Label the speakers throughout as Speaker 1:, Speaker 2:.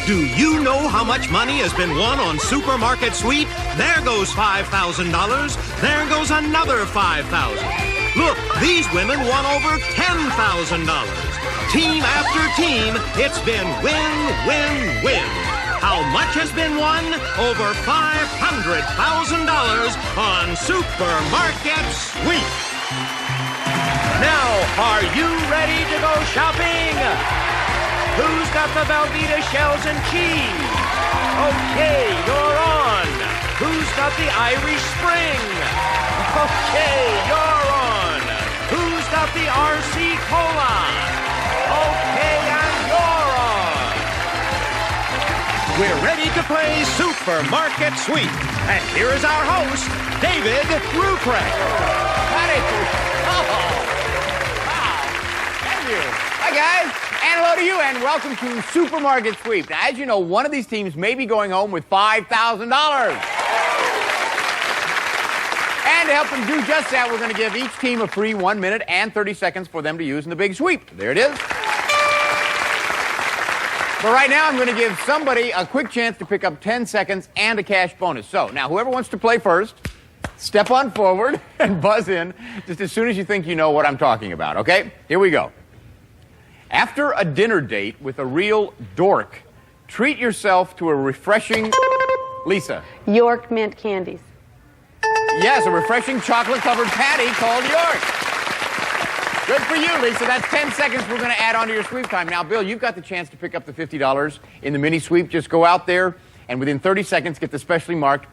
Speaker 1: Do you know how much money has been won on Supermarket Sweep? There goes $5,000. There goes another $5,000. Look, these women won over $10,000. Team after team, it's been win, win, win. How much has been won? Over $500,000 on Supermarket Sweep. Now, are you ready to go shopping? Who's got the Velveeta shells and cheese? Okay, you're on. Who's got the Irish Spring? Okay, you're on. Who's got the RC Cola? Okay, and you're on. We're ready to play Supermarket Sweep. And here is our host, David Ruprecht.
Speaker 2: Howdy. Oh, wow. Thank you. Hi, guys. And hello to you, and welcome to Supermarket Sweep. Now, as you know, one of these teams may be going home with $5,000. And to help them do just that, we're going to give each team a free 1 minute and 30 seconds for them to use in the big sweep. There it is. But right now, I'm going to give somebody a quick chance to pick up 10 seconds and a cash bonus. So, now, whoever wants to play first, step on forward and buzz in just as soon as you think you know what I'm talking about, okay? Here we go. After a dinner date with a real dork, treat yourself to a refreshing... Lisa.
Speaker 3: York mint candies.
Speaker 2: Yes, a refreshing chocolate-covered patty called York. Good for you, Lisa. That's 10 seconds we're going to add on to your sweep time. Now, Bill, you've got the chance to pick up the $50 in the mini sweep. Just go out there and within 30 seconds get the specially marked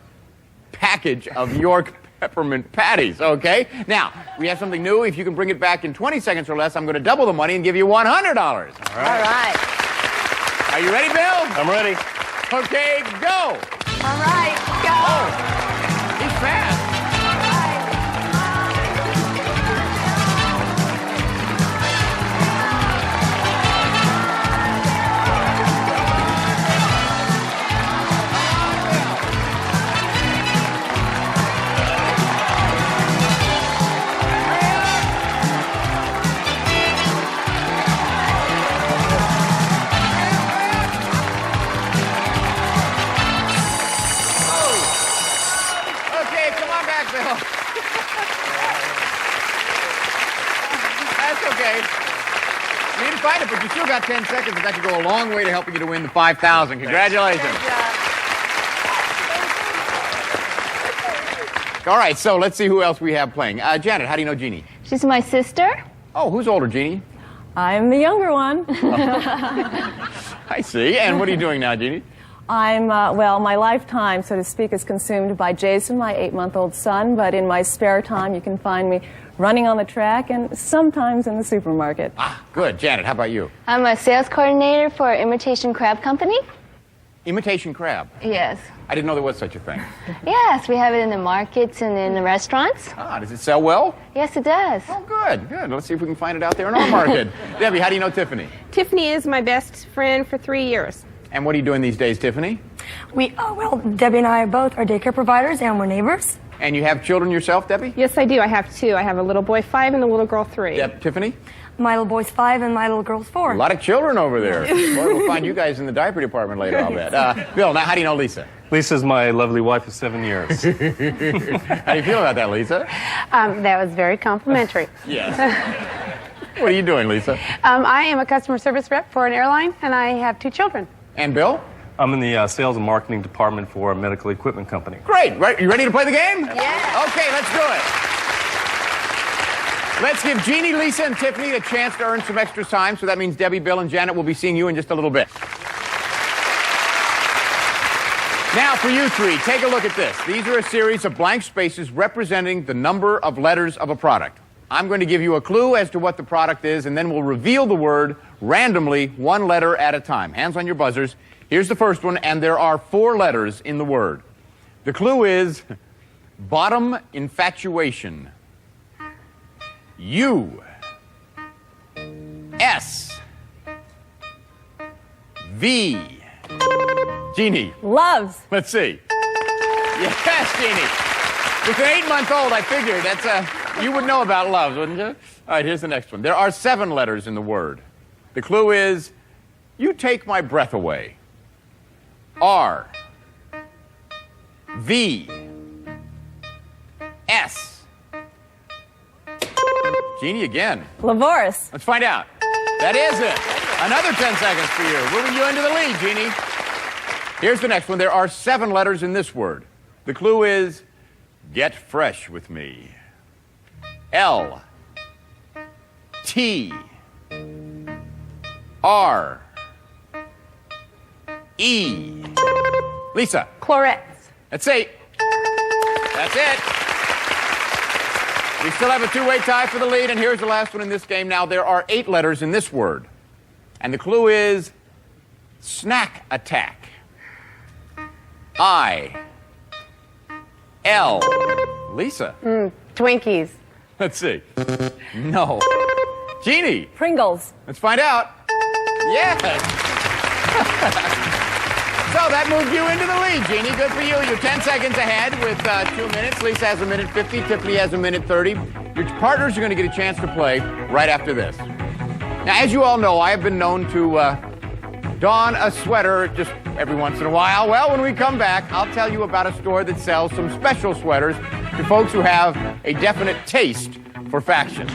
Speaker 2: package of York peppermint patties, okay? Now, we have something new. If you can bring it back in 20 seconds or less, I'm going to double the money and give you $100. All right.
Speaker 3: All right.
Speaker 2: Are you ready, Bill?
Speaker 4: I'm ready.
Speaker 2: Okay, go.
Speaker 3: All right, go.
Speaker 2: Oh, he's fast. That's okay. You didn't fight it, but you still got 10 seconds, and that could go a long way to helping you to win the $5,000. Congratulations. All right, so let's see who else we have playing. Janet, how do you know Jeannie?
Speaker 5: She's my sister.
Speaker 2: Oh, who's older, Jeannie?
Speaker 6: I'm the younger one.
Speaker 2: I see. And what are you doing now, Jeannie?
Speaker 6: I'm, well, my lifetime, so to speak, is consumed by Jason, my 8-month-old son, but in my spare time you can find me running on the track and sometimes in the supermarket.
Speaker 2: Ah, good. Janet, how about you?
Speaker 5: I'm a sales coordinator for Imitation Crab Company.
Speaker 2: Imitation crab?
Speaker 5: Yes.
Speaker 2: I didn't know there was such a thing.
Speaker 5: Yes, we have it in the markets and in the restaurants.
Speaker 2: Ah, does it sell well?
Speaker 5: Yes, it does.
Speaker 2: Oh, good, good. Let's see if we can find it out there in our market. Debbie, how do you know Tiffany?
Speaker 7: Tiffany is my best friend for 3 years.
Speaker 2: And what are you doing these days, Tiffany?
Speaker 8: Well, Debbie and I are both our daycare providers, and we're neighbors.
Speaker 2: And you have children yourself, Debbie?
Speaker 7: Yes, I do. I have two. I have a little boy 5 and a little girl 3.
Speaker 2: Tiffany?
Speaker 8: My little boy's 5 and my little girl's 4.
Speaker 2: A lot of children over there. Boy, we'll find you guys in the diaper department later, I'll bet. Bill, now how do you know Lisa?
Speaker 4: Lisa's my lovely wife of 7 years.
Speaker 2: How do you feel about that, Lisa?
Speaker 3: That was very complimentary.
Speaker 2: Yes. What are you doing, Lisa?
Speaker 3: I am a customer service rep for an airline, and I have 2 children.
Speaker 2: And Bill?
Speaker 4: I'm in the sales and marketing department for a medical equipment company.
Speaker 2: Great. Right. You ready to play the game?
Speaker 3: Yeah.
Speaker 2: Okay, let's do it. Let's give Jeannie, Lisa, and Tiffany a chance to earn some extra time. So that means Debbie, Bill, and Janet will be seeing you in just a little bit. Now, for you three, take a look at this. These are a series of blank spaces representing the number of letters of a product. I'm going to give you a clue as to what the product is, and then we'll reveal the word randomly, 1 letter at a time. Hands on your buzzers. Here's the first one, and there are 4 letters in the word. The clue is bottom infatuation. U. S. V. Jeannie.
Speaker 6: Loves.
Speaker 2: Let's see. Yes, Jeannie. With an 8-month-old, I figured that's you would know about loves, wouldn't you? All right, here's the next one. There are 7 letters in the word. The clue is, you take my breath away. R V S. Jeannie again.
Speaker 6: Lavoris.
Speaker 2: Let's find out. That is it. Another 10 seconds for you. Moving you into the lead, Jeannie. Here's the next one. There are 7 letters in this word. The clue is get fresh with me. L T R E. Lisa.
Speaker 3: Clorets.
Speaker 2: That's 8. That's it. We still have a 2-way tie for the lead, and here's the last one in this game. Now, there are 8 letters in this word, and the clue is snack attack. I L. Lisa.
Speaker 3: Twinkies.
Speaker 2: Let's see. No. Jeannie.
Speaker 6: Pringles.
Speaker 2: Let's find out. Yes. So that moved you into the lead, Jeannie. Good for you. You're 10 seconds ahead with 2 minutes. Lisa has a minute 50. Tiffany has a minute 30. Your partners are going to get a chance to play right after this. Now, as you all know, I have been known to don a sweater just every once in a while. Well, when we come back, I'll tell you about a store that sells some special sweaters to folks who have a definite taste for fashion.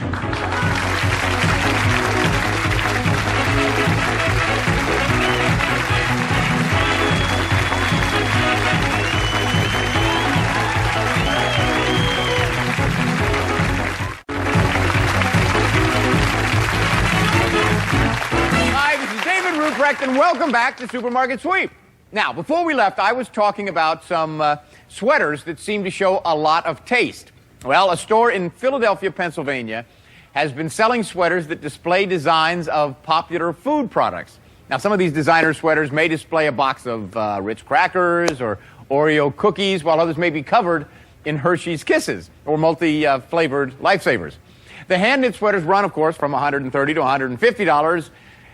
Speaker 2: And welcome back to Supermarket Sweep. Now, before we left, I was talking about some sweaters that seem to show a lot of taste. Well, a store in Philadelphia, Pennsylvania, has been selling sweaters that display designs of popular food products. Now, some of these designer sweaters may display a box of Ritz crackers or Oreo cookies, while others may be covered in Hershey's Kisses or multi-flavored Lifesavers. The hand-knit sweaters run, of course, from $130 to $150,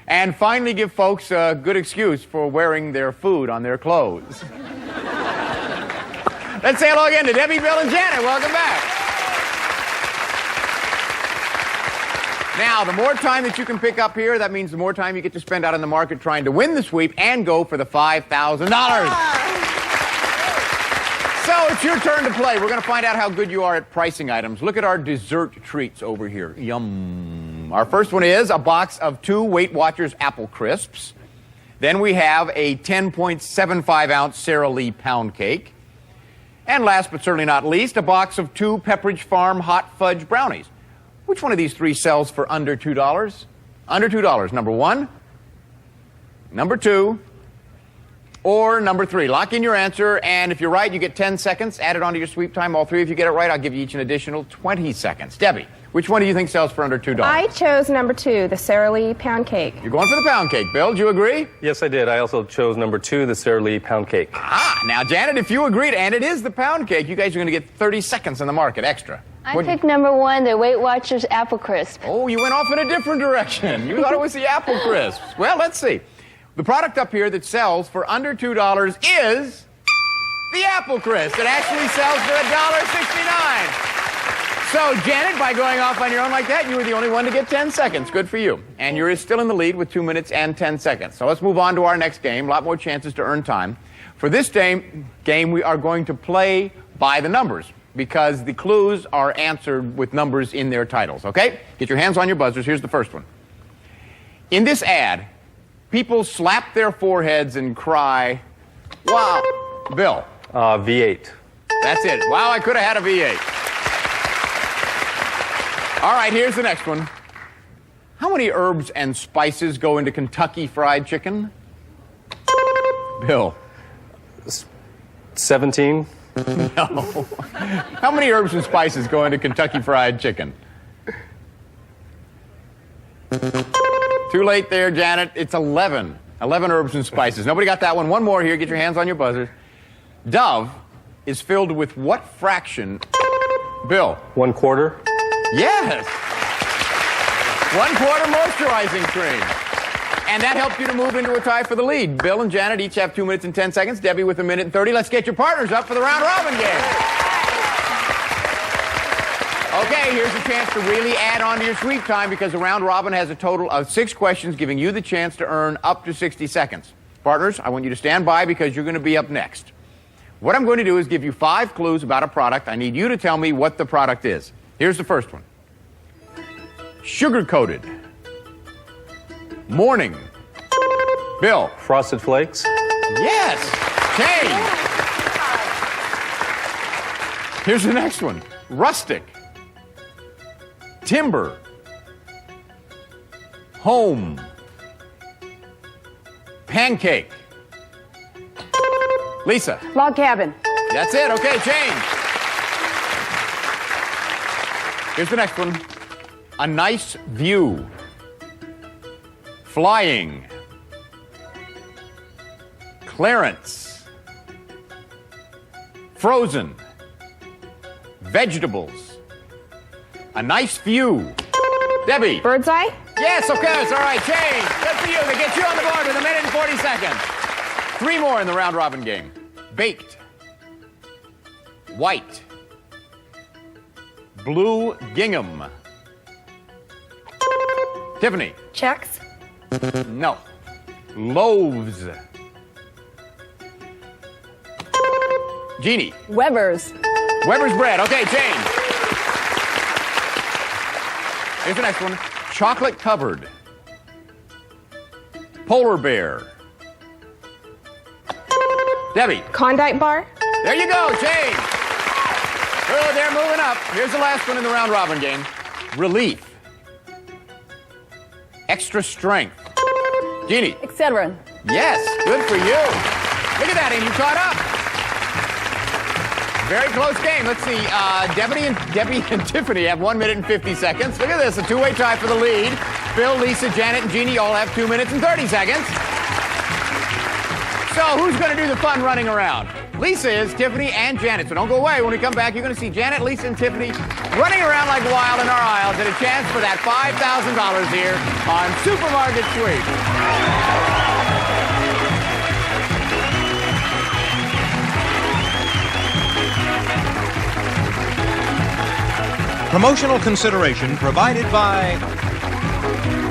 Speaker 2: and finally give folks a good excuse for wearing their food on their clothes. Let's say hello again to Debbie, Bill, and Janet. Welcome back. Now, the more time that you can pick up here, that means the more time you get to spend out in the market trying to win the sweep and go for the $5,000. So it's your turn to play. We're going to find out how good you are at pricing items. Look at our dessert treats over here. Yum. Our first one is a box of 2 Weight Watchers Apple Crisps. Then we have a 10.75-ounce Sara Lee pound cake. And last but certainly not least, a box of 2 Pepperidge Farm hot fudge brownies. Which one of these 3 sells for under $2? Under $2. Number 1, number 2, or number 3. Lock in your answer, and if you're right, you get 10 seconds. Add it onto your sweep time. All 3 of you get it right, I'll give you each an additional 20 seconds. Debbie, which one do you think sells for under $2?
Speaker 7: I chose number 2, the Sara Lee pound cake.
Speaker 2: You're going for the pound cake. Bill, do you agree?
Speaker 4: Yes, I did. I also chose number 2, the Sara Lee pound cake.
Speaker 2: Ah, now, Janet, if you agreed, and it is the pound cake, you guys are going to get 30 seconds in the market extra.
Speaker 5: I picked number 1, the Weight Watchers Apple Crisp.
Speaker 2: Oh, you went off in a different direction. You thought it was the Apple Crisps. Well, let's see. The product up here that sells for under $2 is the Apple Crisp. It actually sells for $1.69. So, Janet, by going off on your own like that, you were the only one to get 10 seconds. Good for you. And you're still in the lead with 2 minutes and 10 seconds. So let's move on to our next game. A lot more chances to earn time. For this game, we are going to play by the numbers because the clues are answered with numbers in their titles, okay? Get your hands on your buzzers. Here's the first one. In this ad, people slap their foreheads and cry, wow. Bill.
Speaker 4: V8.
Speaker 2: That's it. Wow, I could have had a V8. All right, here's the next one. How many herbs and spices go into Kentucky Fried Chicken? Bill.
Speaker 4: 17.
Speaker 2: No. How many herbs and spices go into Kentucky Fried Chicken? Too late there, Janet. It's 11. 11 herbs and spices. Nobody got that one. One more here. Get your hands on your buzzers. Dove is filled with what fraction? Bill.
Speaker 4: 1/4.
Speaker 2: Yes. 1/4 moisturizing cream. And that helped you to move into a tie for the lead. Bill and Janet each have 2 minutes and 10 seconds. Debbie with 1 minute and 30. Let's get your partners up for the round robin game. Okay, here's a chance to really add on to your sweep time because the round robin has a total of 6 questions, giving you the chance to earn up to 60 seconds. Partners, I want you to stand by because you're going to be up next. What I'm going to do is give you 5 clues about a product. I need you to tell me what the product is. Here's the first one. Sugar-coated. Morning. Bill.
Speaker 4: Frosted Flakes.
Speaker 2: Yes. Jane. Here's the next one. Rustic. Timber. Home. Pancake. Lisa.
Speaker 3: Log cabin.
Speaker 2: That's it. Okay, Jane. Here's the next one. A nice view. Flying. Clearance. Frozen. Vegetables. A nice view. Debbie.
Speaker 7: Bird's eye.
Speaker 2: Yes, okay, it's all right. Jane, good for you. They get you on the board with 1 minute and 40 seconds. 3 more in the round robin game. Baked. White. Blue gingham. Tiffany.
Speaker 8: Checks.
Speaker 2: No. Loaves. Jeannie.
Speaker 6: Weber's.
Speaker 2: Weber's bread. Okay, Jane. Here's the next one. Chocolate covered. Polar bear. Debbie.
Speaker 7: Condite bar.
Speaker 2: There you go, Jane. Oh, they're moving up. Here's the last one in the round robin game. Relief. Extra strength. Jeannie.
Speaker 6: Excedrin.
Speaker 2: Yes, good for you. Look at that, and you caught up. Very close game. Let's see. Debbie and Tiffany have 1 minute and 50 seconds. Look at this, a 2-way tie for the lead. Phil, Lisa, Janet, and Jeannie all have 2 minutes and 30 seconds. So who's going to do the fun running around? Lisa is, Tiffany, and Janet. So don't go away. When we come back, you're going to see Janet, Lisa, and Tiffany running around like wild in our aisles and a chance for that $5,000 here on Supermarket Sweep.
Speaker 1: Promotional consideration provided by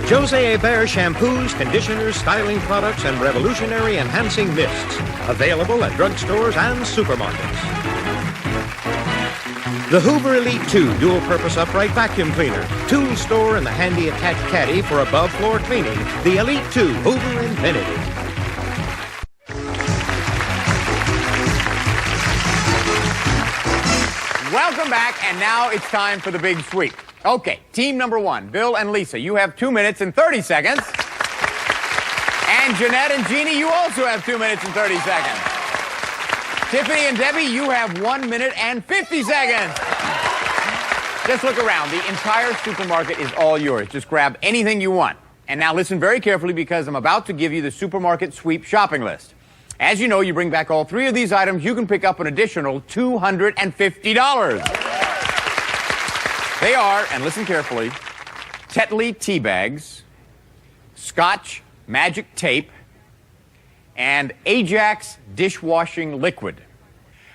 Speaker 1: Jose Hebert shampoos, conditioners, styling products, and revolutionary enhancing mists. Available at drugstores and supermarkets. The Hoover Elite 2 dual-purpose upright vacuum cleaner. Tool store and the handy attached caddy for above-floor cleaning. The Elite 2 Hoover Infinity.
Speaker 2: Welcome back, and now it's time for the big sweep. Okay, team number 1, Bill and Lisa, you have 2 minutes and 30 seconds. And Jeanette and Jeannie, you also have 2 minutes and 30 seconds. Tiffany and Debbie, you have 1 minute and 50 seconds. Just look around. The entire supermarket is all yours. Just grab anything you want. And now listen very carefully because I'm about to give you the Supermarket Sweep shopping list. As you know, you bring back all 3 of these items, you can pick up an additional $250. They are, and listen carefully, Tetley tea bags, Scotch Magic tape, and Ajax dishwashing liquid.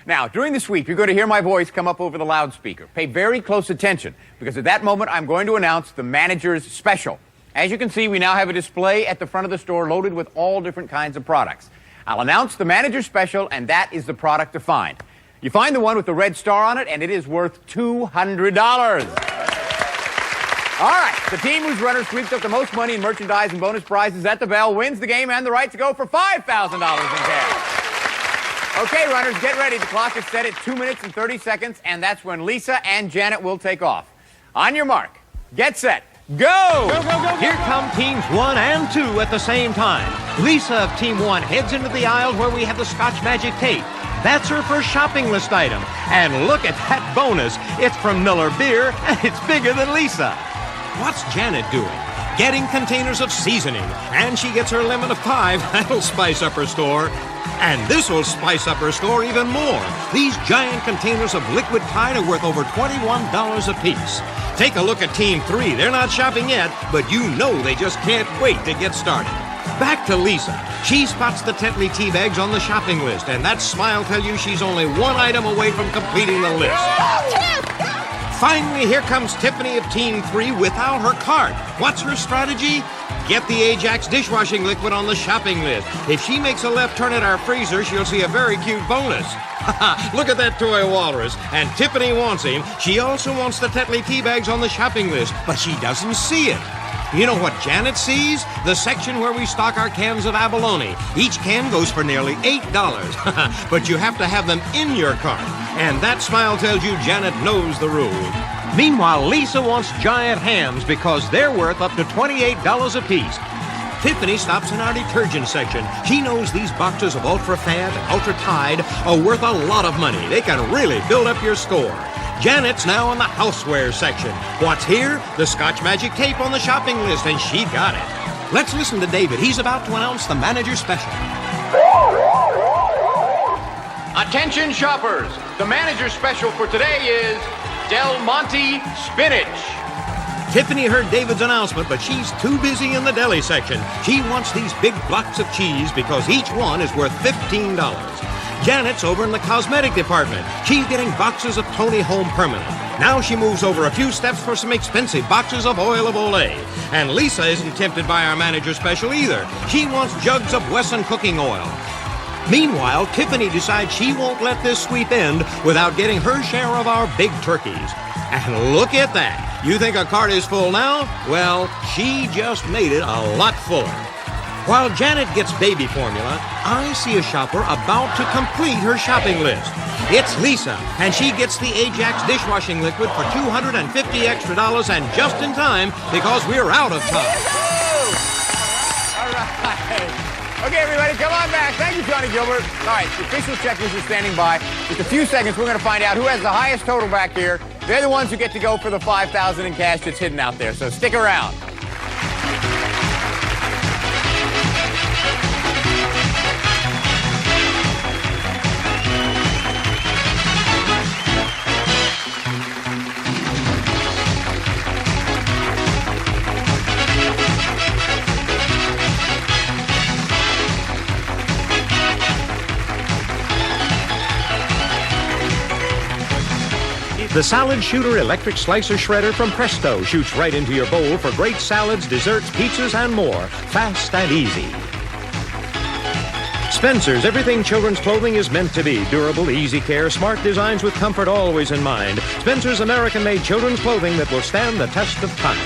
Speaker 2: Now, during the sweep, you're going to hear my voice come up over the loudspeaker. Pay very close attention, because at that moment, I'm going to announce the manager's special. As you can see, we now have a display at the front of the store loaded with all different kinds of products. I'll announce the manager's special, and that is the product to find. You find the one with the red star on it, and it is worth $200. All right, the team whose runner sweeps up the most money in merchandise and bonus prizes at the bell wins the game and the right to go for $5,000 in cash. Okay, runners, get ready. The clock is set at 2 minutes and 30 seconds, and that's when Lisa and Janet will take off. On your mark, get set. Go!
Speaker 1: Go, go, go, Here come teams 1 and 2 at the same time. Lisa of Team 1 heads into the aisle where we have the Scotch Magic tape. That's her first shopping list item. And look at that bonus. It's from Miller Beer, and it's bigger than Lisa. What's Janet doing? Getting containers of seasoning. And she gets her lemon of 5. That'll spice up her store. And this'll spice up her store even more. These giant containers of liquid Tide are worth over $21 apiece. Take a look at Team 3. They're not shopping yet, but you know they just can't wait to get started. Back to Lisa. She spots the Tetley tea bags on the shopping list, and that smile tells you she's only 1 item away from completing the list. Finally, here comes Tiffany of Team 3 without her cart. What's her strategy? get the Ajax dishwashing liquid on the shopping list. If she makes a left turn at our freezer, she'll see a very cute bonus. Look at that toy walrus. And Tiffany wants him. She also wants the Tetley tea bags on the shopping list, but she doesn't see it. You know what Janet sees? The section where we stock our cans of abalone. Each can goes for nearly $8. But you have to have them in your cart. And that smile tells you Janet knows the rules. Meanwhile, Lisa wants giant hams because they're worth up to $28 a piece. Tiffany stops in our detergent section. She knows these boxes of Ultra Fad and Ultra Tide are worth a lot of money. They can really build up your score. Janet's now in the houseware section. What's here? The Scotch Magic tape on the shopping list, and she got it. Let's listen to David. He's about to announce the manager special.
Speaker 2: Attention shoppers, the manager special for today is Del Monte Spinach.
Speaker 1: Tiffany heard David's announcement, but she's too busy in the deli section. She wants these big blocks of cheese because each one is worth $15. Janet's over in the cosmetic department. She's getting boxes of Tony Home Permanent. Now she moves over a few steps for some expensive boxes of oil of Olay. And Lisa isn't tempted by our manager special either. She wants jugs of Wesson cooking oil. Meanwhile, Tiffany decides she won't let this sweep end without getting her share of our big turkeys. And look at that. You think a cart is full now? Well, she just made it a lot fuller. While Janet gets baby formula, I see a shopper about to complete her shopping list. It's Lisa, and she gets the Ajax dishwashing liquid for $250 extra, and just in time because we're out of time.
Speaker 2: All right. Okay, everybody, come on back. Thank you, Johnny Gilbert. All right, the official checkers are standing by. Just a few seconds, we're going to find out who has the highest total back here. They're the ones who get to go for the $5,000 in cash that's hidden out there, so stick around.
Speaker 1: The Salad Shooter Electric Slicer Shredder from Presto shoots right into your bowl for great salads, desserts, pizzas, and more. Fast and easy. Spencer's Everything Children's Clothing is meant to be. Durable, easy care, smart designs with comfort always in mind. Spencer's American-made children's clothing that will stand the test of time.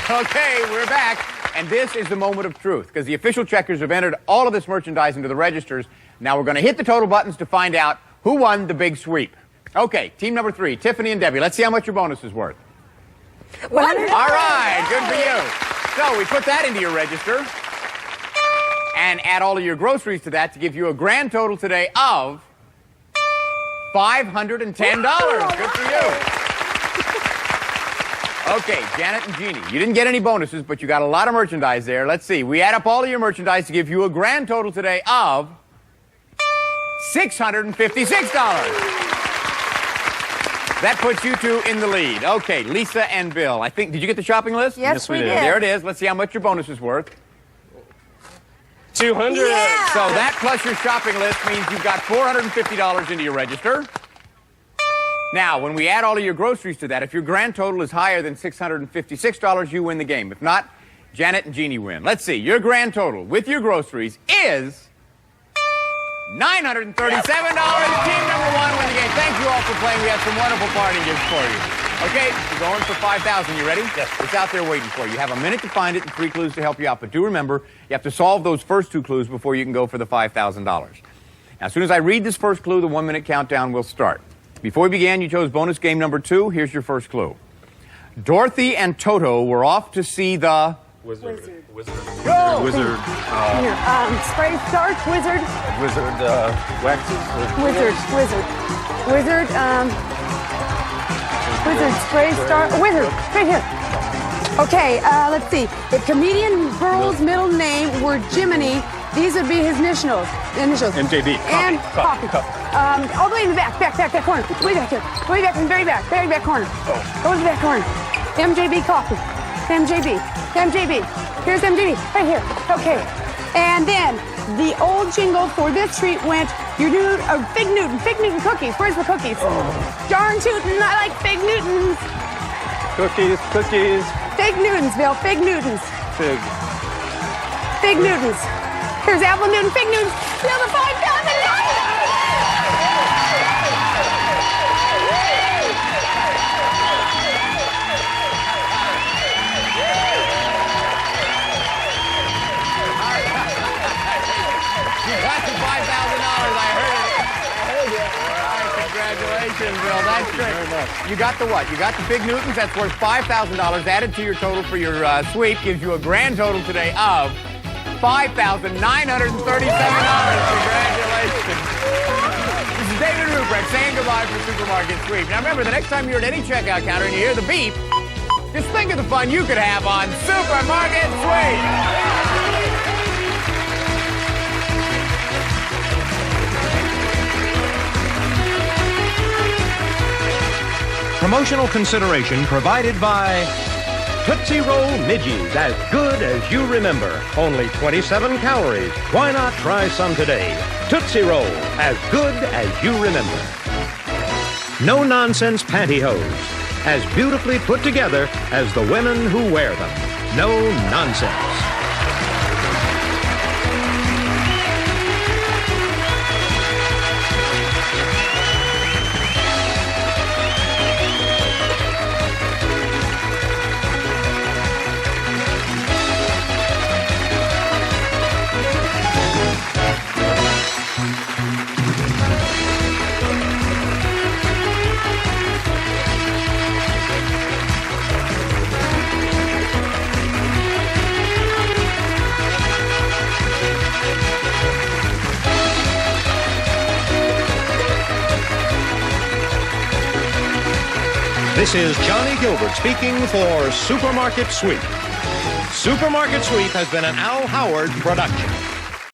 Speaker 2: Okay, we're back. And this is the moment of truth, because the official checkers have entered all of this merchandise into the registers. Now we're going to hit the total buttons to find out who won the big sweep. Okay, team number 3, Tiffany and Debbie. Let's see how much your bonus is worth. All right, good for you. So we put that into your register and add all of your groceries to that to give you a grand total today of $510. Good for you. Okay, Janet and Jeannie, you didn't get any bonuses, but you got a lot of merchandise there. Let's see. We add up all of your merchandise to give you a grand total today of $656. That puts you two in the lead. Okay, Lisa and Bill. Did you get the shopping list?
Speaker 3: Yes, we did.
Speaker 2: There it is. Let's see how much your bonus is worth.
Speaker 4: 200.
Speaker 3: Yeah.
Speaker 2: So that plus your shopping list means you've got $450 into your register. Now, when we add all of your groceries to that, if your grand total is higher than $656, you win the game. If not, Janet and Jeannie win. Let's see. Your grand total with your groceries is $937. Team number 1 win the game. Thank you all for playing. We have some wonderful party gifts for you. Okay, we're going for $5,000. You ready?
Speaker 4: Yes.
Speaker 2: It's out there waiting for you. You have a minute to find it and 3 clues to help you out. But do remember, you have to solve those first 2 clues before you can go for the $5,000. Now, as soon as I read this first clue, the 1-minute countdown will start. Before we began, you chose bonus game number 2. Here's your first clue. Dorothy and Toto were off to see the...
Speaker 4: Wizard.
Speaker 2: Go!
Speaker 4: Wizard.
Speaker 3: Spray starch, wizard.
Speaker 4: Wizard waxes.
Speaker 3: Wizard. Wizard, spray starch. Wizard, right here. Okay, let's see. If comedian Burl's middle name were Jiminy, these would be his initials.
Speaker 4: MJB.
Speaker 3: And coffee. All the way in the back corner. Way back here. Way back in the very back corner. Go to the back corner. MJB coffee. MJB. Here's MJB. Right here. Okay. And then the old jingle for this treat went, You do Fig Newton cookies. Where's the cookies? Darn tootin', I like Fig Newtons.
Speaker 4: Cookies.
Speaker 3: Fig Newtons, Bill, Fig Newtons.
Speaker 4: Fig.
Speaker 3: Fig Newtons. Here's Apple Newton, Fig Newtons. Bill, the $5,000.
Speaker 2: Congratulations, Bill. That's great. You got the what? You got the Fig Newtons. That's worth $5,000 added to your total for your sweep. Gives you a grand total today of $5,937. Congratulations. This is David Ruprecht saying goodbye for Supermarket Sweep. Now remember, the next time you're at any checkout counter and you hear the beep, just think of the fun you could have on Supermarket Sweep.
Speaker 1: Promotional consideration provided by Tootsie Roll Midgies, as good as you remember. Only 27 calories. Why not try some today? Tootsie Roll, as good as you remember. No nonsense pantyhose, as beautifully put together as the women who wear them. No nonsense. This is Johnny Gilbert speaking for Supermarket Sweep. Supermarket Sweep has been an Al Howard production.